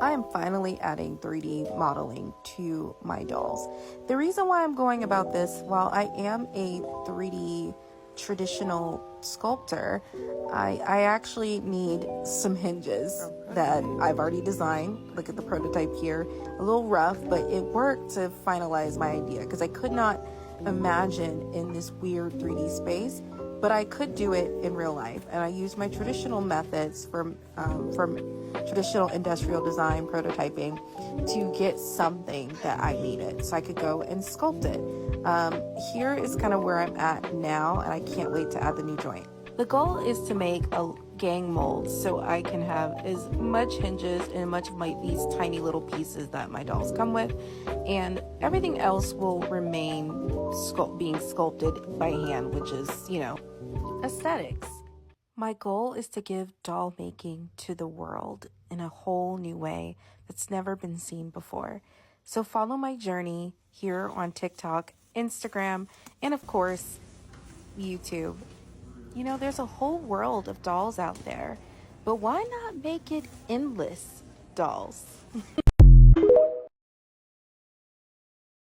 I am finally adding 3D modeling to my dolls. The reason why I'm going about this, while I am a 3D traditional sculptor, I actually need some hinges that I've already designed. Look at the prototype here. A little rough, but it worked to finalize my idea because I could not imagine in this weird 3D space, but I could do it in real life. And I used my traditional methods from traditional industrial design prototyping to get something that I needed so I could go and sculpt it. Here is kind of where I'm at now, and I can't wait to add the new joint. The goal is to make a gang mold so I can have as much hinges and much of these tiny little pieces that my dolls come with, and everything else will remain being sculpted by hand, which is, aesthetics. My goal is to give doll making to the world in a whole new way that's never been seen before. So follow my journey here on TikTok, Instagram, and of course, YouTube. There's a whole world of dolls out there, but why not make it endless dolls?